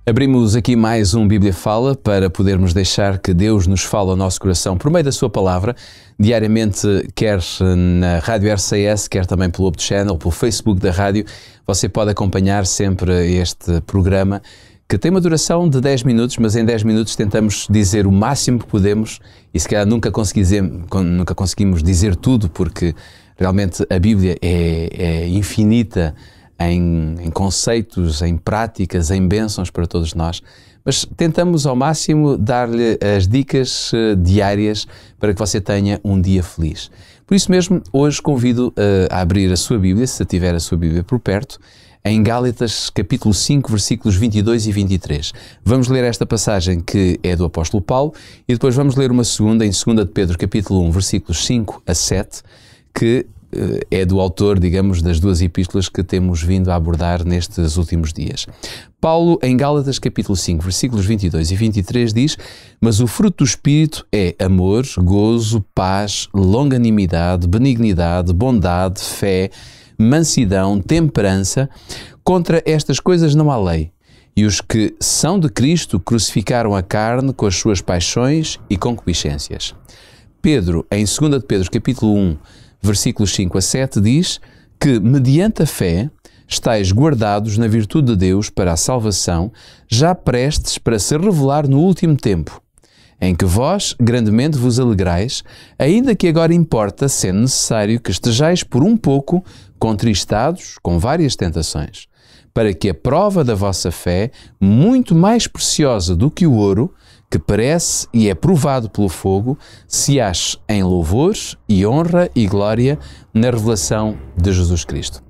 Abrimos aqui mais um Bíblia Fala para podermos deixar que Deus nos fale ao nosso coração por meio da sua palavra, diariamente, quer na Rádio RCS, quer também pelo Opto Channel, pelo Facebook da rádio. Você pode acompanhar sempre este programa que tem uma duração de 10 minutos, mas em 10 minutos tentamos dizer o máximo que podemos e se calhar nunca conseguimos dizer tudo, porque realmente a Bíblia é infinita em conceitos, em práticas, em bênçãos para todos nós, mas tentamos ao máximo dar-lhe as dicas diárias para que você tenha um dia feliz. Por isso mesmo, hoje convido a abrir a sua Bíblia, se tiver a sua Bíblia por perto, em Gálatas capítulo 5, versículos 22 e 23. Vamos ler esta passagem que é do apóstolo Paulo e depois vamos ler uma segunda, em 2 de Pedro capítulo 1, versículos 5 a 7, que é do autor, digamos, das duas epístolas que temos vindo a abordar nestes últimos dias. Paulo, em Gálatas capítulo 5, versículos 22 e 23, diz: "Mas o fruto do Espírito é amor, gozo, paz, longanimidade, benignidade, bondade, fé, mansidão, temperança. Contra estas coisas não há lei. E os que são de Cristo crucificaram a carne com as suas paixões e concupiscências." Pedro, em 2 de Pedro capítulo 1, versículos 5 a 7, diz que, mediante a fé, estáis guardados na virtude de Deus para a salvação, já prestes para se revelar no último tempo, em que vós grandemente vos alegrais, ainda que agora importa, sendo necessário, que estejais por um pouco contristados com várias tentações, para que a prova da vossa fé, muito mais preciosa do que o ouro, que perece e é provado pelo fogo, se ache em louvores e honra e glória na revelação de Jesus Cristo.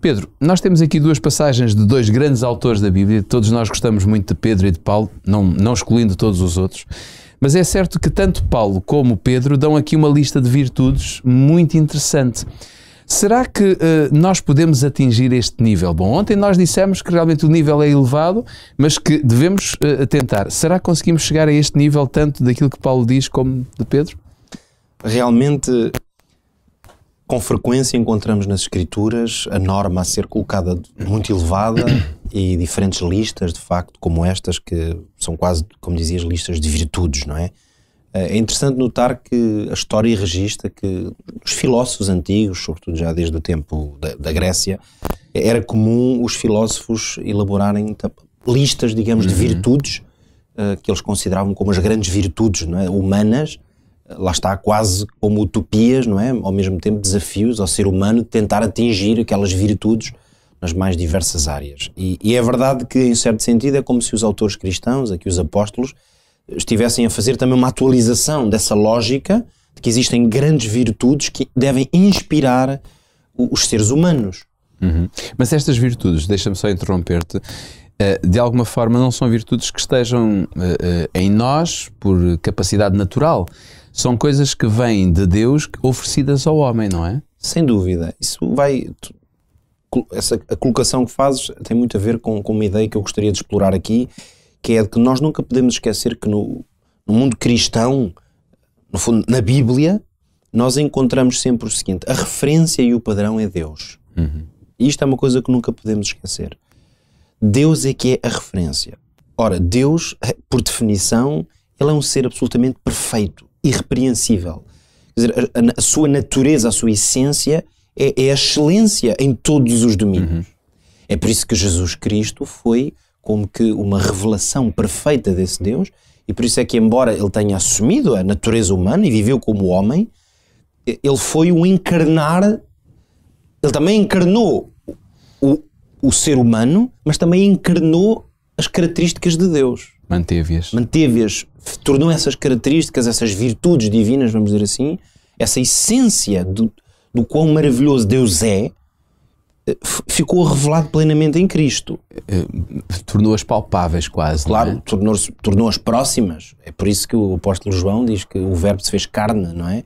Pedro, nós temos aqui duas passagens de dois grandes autores da Bíblia. Todos nós gostamos muito de Pedro e de Paulo, não excluindo todos os outros. Mas é certo que tanto Paulo como Pedro dão aqui uma lista de virtudes muito interessante. Será que nós podemos atingir este nível? Bom, ontem nós dissemos que realmente o nível é elevado, mas que devemos tentar. Será que conseguimos chegar a este nível tanto daquilo que Paulo diz como de Pedro? Realmente, com frequência encontramos nas Escrituras a norma a ser colocada muito elevada e diferentes listas, de facto, como estas, que são quase, como dizias, listas de virtudes, não é? É interessante notar que a história registra que os filósofos antigos, sobretudo já desde o tempo da Grécia, era comum os filósofos elaborarem listas, digamos, de virtudes que eles consideravam como as grandes virtudes, não é? Humanas, lá está, quase como utopias, não é? Ao mesmo tempo desafios ao ser humano de tentar atingir aquelas virtudes nas mais diversas áreas. E é verdade que, em certo sentido, é como se os autores cristãos, aqui os apóstolos, estivessem a fazer também uma atualização dessa lógica de que existem grandes virtudes que devem inspirar os seres humanos. Mas estas virtudes, deixa-me só interromper-te, de alguma forma não são virtudes que estejam em nós por capacidade natural. São coisas que vêm de Deus oferecidas ao homem, não é? Sem dúvida. Isso vai... a colocação que fazes tem muito a ver com uma ideia que eu gostaria de explorar aqui, que é de que nós nunca podemos esquecer que no mundo cristão, no fundo, na Bíblia, nós encontramos sempre o seguinte: a referência e o padrão é Deus. E isto é uma coisa que nunca podemos esquecer. Deus é que é a referência. Ora, Deus, por definição, ele é um ser absolutamente perfeito, irrepreensível. Quer dizer, a sua natureza, a sua essência é a excelência em todos os domínios. É por isso que Jesus Cristo foi como que uma revelação perfeita desse Deus, e por isso é que, embora ele tenha assumido a natureza humana e viveu como homem, ele foi o encarnar, ele também encarnou o ser humano, mas também encarnou as características de Deus. Manteve-as, tornou essas características, essas virtudes divinas, vamos dizer assim, essa essência do quão maravilhoso Deus é, ficou revelado plenamente em Cristo. Tornou-as palpáveis quase. Claro, não é? tornou-as próximas. É por isso que o apóstolo João diz que o verbo se fez carne, não é?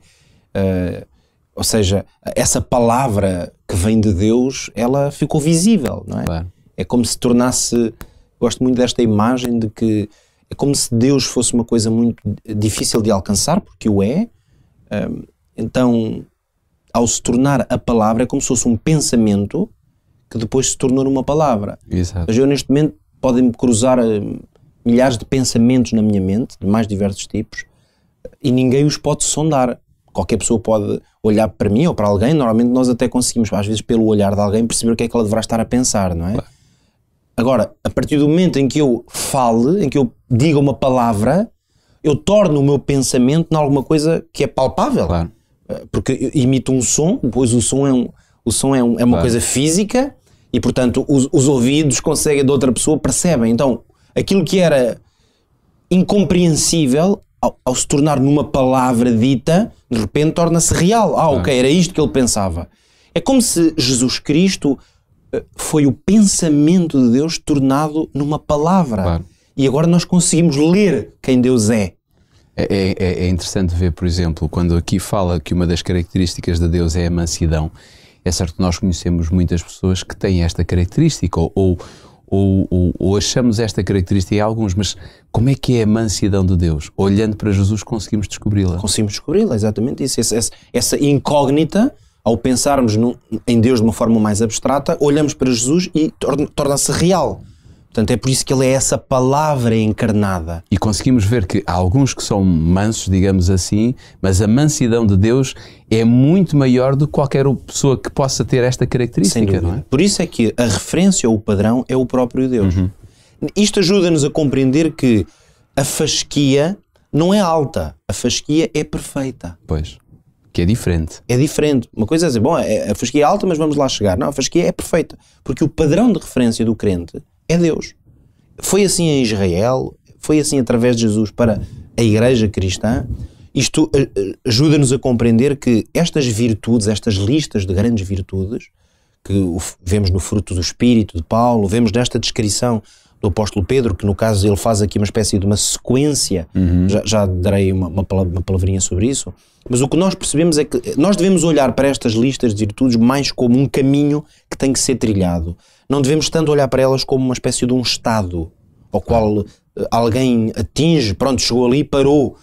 Ou seja, essa palavra que vem de Deus, ela ficou visível, não é? Claro. É como se tornasse... Gosto muito desta imagem de que é como se Deus fosse uma coisa muito difícil de alcançar, porque o é. Então, ao se tornar a palavra, é como se fosse um pensamento que depois se tornou numa palavra. Exato. Mas eu neste momento podem cruzar milhares de pensamentos na minha mente, de mais diversos tipos, e ninguém os pode sondar. Qualquer pessoa pode olhar para mim ou para alguém, normalmente nós até conseguimos, às vezes pelo olhar de alguém, perceber o que é que ela deverá estar a pensar, não é? Claro. Agora, a partir do momento em que eu fale, em que eu diga uma palavra, eu torno o meu pensamento em alguma coisa que é palpável. Claro. Porque eu imito um som, pois o som é uma Claro. coisa física e, portanto, os ouvidos conseguem de outra pessoa, percebem. Então, aquilo que era incompreensível, ao se tornar numa palavra dita, de repente torna-se real. Ok, era isto que ele pensava. É como se Jesus Cristo foi o pensamento de Deus tornado numa palavra. Claro. E agora nós conseguimos ler quem Deus é. É interessante ver, por exemplo, quando aqui fala que uma das características de Deus é a mansidão. É certo que nós conhecemos muitas pessoas que têm esta característica ou achamos esta característica em alguns, mas como é que é a mansidão de Deus? Olhando para Jesus conseguimos descobri-la. Conseguimos descobri-la, exatamente isso. Essa incógnita, ao pensarmos em Deus de uma forma mais abstrata, olhamos para Jesus e torna-se real. Portanto, é por isso que ele é essa palavra encarnada. E conseguimos ver que há alguns que são mansos, digamos assim, mas a mansidão de Deus é muito maior do que qualquer pessoa que possa ter esta característica, não é? Por isso é que a referência ou o padrão é o próprio Deus. Isto ajuda-nos a compreender que a fasquia não é alta, a fasquia é perfeita. Pois, que é diferente. É diferente. Uma coisa é dizer, bom, a fasquia é alta, mas vamos lá chegar. Não, a fasquia é perfeita. Porque o padrão de referência do crente é Deus. Foi assim em Israel, foi assim através de Jesus para a igreja cristã. Isto ajuda-nos a compreender que estas virtudes, estas listas de grandes virtudes, que vemos no fruto do Espírito de Paulo, vemos nesta descrição do apóstolo Pedro, que no caso ele faz aqui uma espécie de uma sequência, já darei uma palavrinha sobre isso, mas o que nós percebemos é que nós devemos olhar para estas listas de virtudes mais como um caminho que tem que ser trilhado. Não devemos tanto olhar para elas como uma espécie de um estado ao qual alguém atinge, pronto, chegou ali e parou.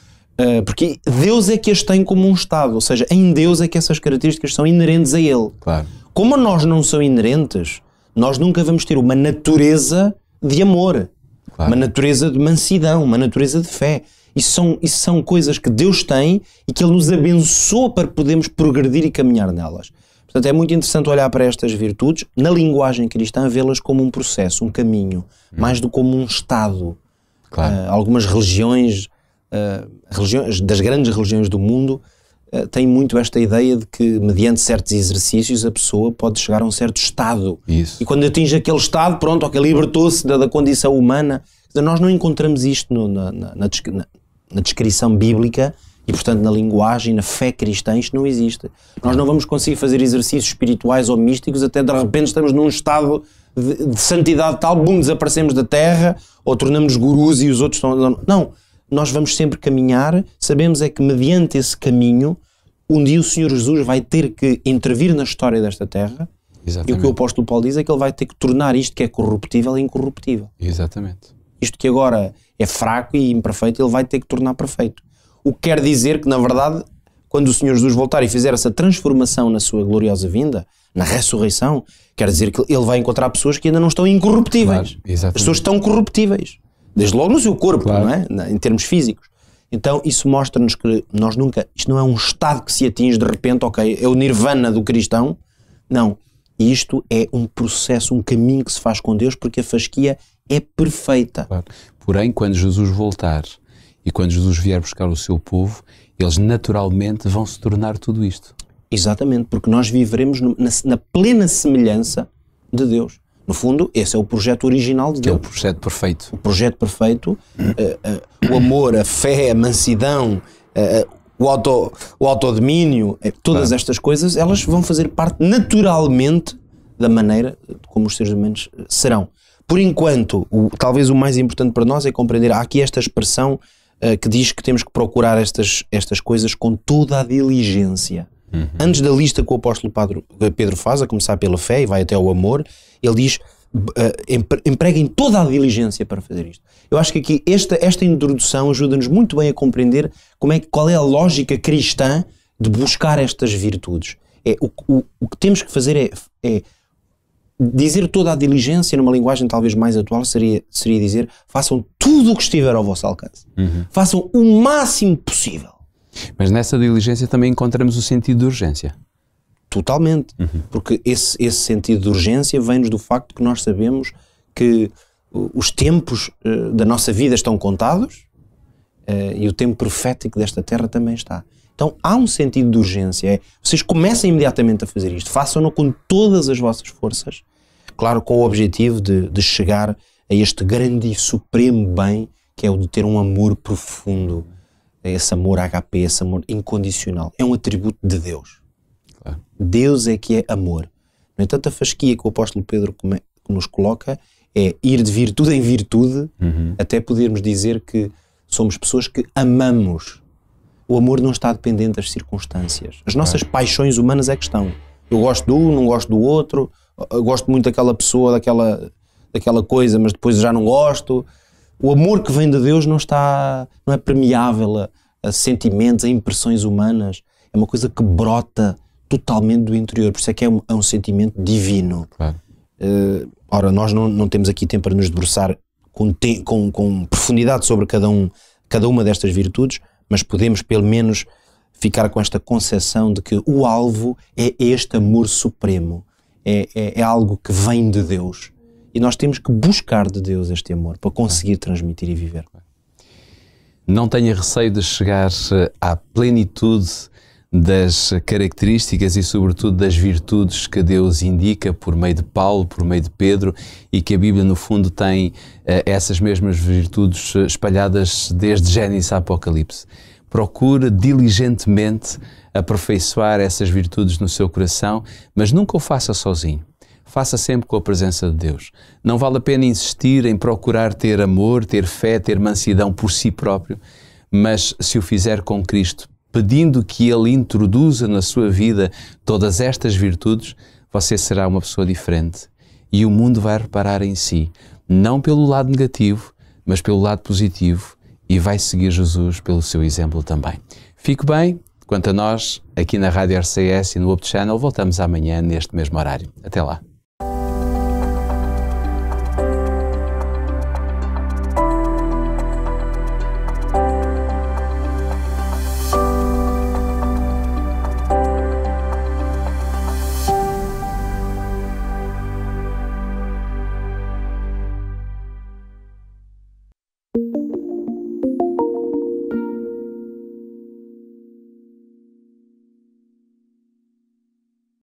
Porque Deus é que as tem como um estado, ou seja, em Deus é que essas características são inerentes a Ele. Claro. Como a nós não são inerentes, nós nunca vamos ter uma natureza de amor, Claro. uma natureza de mansidão, uma natureza de fé. Isso são coisas que Deus tem e que Ele nos abençoa para podermos progredir e caminhar nelas. Portanto, é muito interessante olhar para estas virtudes, na linguagem cristã, vê-las como um processo, um caminho, mais do que como um estado. Claro. Algumas religiões, das grandes religiões do mundo, têm muito esta ideia de que, mediante certos exercícios, a pessoa pode chegar a um certo estado. Isso. E quando atinge aquele estado, pronto, ok, libertou-se da condição humana. Nós não encontramos isto na descrição bíblica e, portanto, na linguagem, na fé cristã, isto não existe. Nós não vamos conseguir fazer exercícios espirituais ou místicos até de repente estamos num estado de santidade tal, bum, desaparecemos da terra ou tornamos gurus e os outros estão... Não, nós vamos sempre caminhar, sabemos é que mediante esse caminho, um dia o Senhor Jesus vai ter que intervir na história desta terra. Exatamente. E o que o apóstolo Paulo diz é que ele vai ter que tornar isto que é corruptível incorruptível. Exatamente. Isto que agora é fraco e imperfeito, ele vai ter que tornar perfeito. O que quer dizer que, na verdade, quando o Senhor Jesus voltar e fizer essa transformação na sua gloriosa vinda, na ressurreição, quer dizer que ele vai encontrar pessoas que ainda não estão incorruptíveis. Claro, exatamente. As pessoas estão corruptíveis. Desde logo no seu corpo, Claro. não é? Em termos físicos. Então isso mostra-nos que nós nunca... Isto não é um estado que se atinge de repente, ok, é o nirvana do cristão. Não. Isto é um processo, um caminho que se faz com Deus, porque a fasquia é perfeita. Claro. Porém, quando Jesus voltar e quando Jesus vier buscar o seu povo, eles naturalmente vão se tornar tudo isto. Exatamente, porque nós viveremos na plena semelhança de Deus. No fundo, esse é o projeto original de Que é Deus. o projeto perfeito. O projeto perfeito, o amor, a fé, a mansidão, o autodomínio, todas estas coisas, elas vão fazer parte naturalmente da maneira como os seres humanos serão. Por enquanto, talvez o mais importante para nós é compreender, há aqui esta expressão que diz que temos que procurar estas coisas com toda a diligência. Antes da lista que o apóstolo Pedro faz, a começar pela fé e vai até ao amor, ele diz, empreguem toda a diligência para fazer isto. Eu acho que aqui esta introdução ajuda-nos muito bem a compreender qual é a lógica cristã de buscar estas virtudes. O que temos que fazer é dizer toda a diligência numa linguagem talvez mais atual seria dizer: façam tudo o que estiver ao vosso alcance. Façam o máximo possível. Mas nessa diligência também encontramos o sentido de urgência. Totalmente. Porque esse sentido de urgência vem-nos do facto que nós sabemos que os tempos da nossa vida estão contados e o tempo profético desta terra também está. Então há um sentido de urgência. Vocês comecem imediatamente a fazer isto. Façam-no com todas as vossas forças. Claro, com o objetivo de chegar a este grande e supremo bem, que é o de ter um amor profundo. Esse amor HP, esse amor incondicional. É um atributo de Deus. Claro. Deus é que é amor. No entanto, a fasquia que o apóstolo Pedro nos coloca é ir de virtude em virtude, até podermos dizer que somos pessoas que amamos. O amor não está dependente das circunstâncias. As nossas paixões humanas é que estão. Eu gosto de um, não gosto do outro, eu gosto muito daquela pessoa, daquela coisa, mas depois já não gosto. O amor que vem de Deus não é permeável a sentimentos, a impressões humanas. É uma coisa que brota totalmente do interior. Por isso é que é um sentimento divino. Claro. Ora, nós não temos aqui tempo para nos debruçar com profundidade sobre cada uma destas virtudes, mas podemos pelo menos ficar com esta concepção de que o alvo é este amor supremo. É algo que vem de Deus. E nós temos que buscar de Deus este amor para conseguir transmitir e viver. Não tenha receio de chegar à plenitude das características e sobretudo das virtudes que Deus indica por meio de Paulo, por meio de Pedro, e que a Bíblia no fundo tem essas mesmas virtudes espalhadas desde Gênesis a Apocalipse. Procure diligentemente aperfeiçoar essas virtudes no seu coração, mas nunca o faça sozinho. Faça sempre com a presença de Deus. Não vale a pena insistir em procurar ter amor, ter fé, ter mansidão por si próprio, mas se o fizer com Cristo, pedindo que Ele introduza na sua vida todas estas virtudes, você será uma pessoa diferente. E o mundo vai reparar em si, não pelo lado negativo, mas pelo lado positivo, e vai seguir Jesus pelo seu exemplo também. Fique bem. Quanto a nós, aqui na Rádio RCS e no Up Channel, voltamos amanhã neste mesmo horário. Até lá.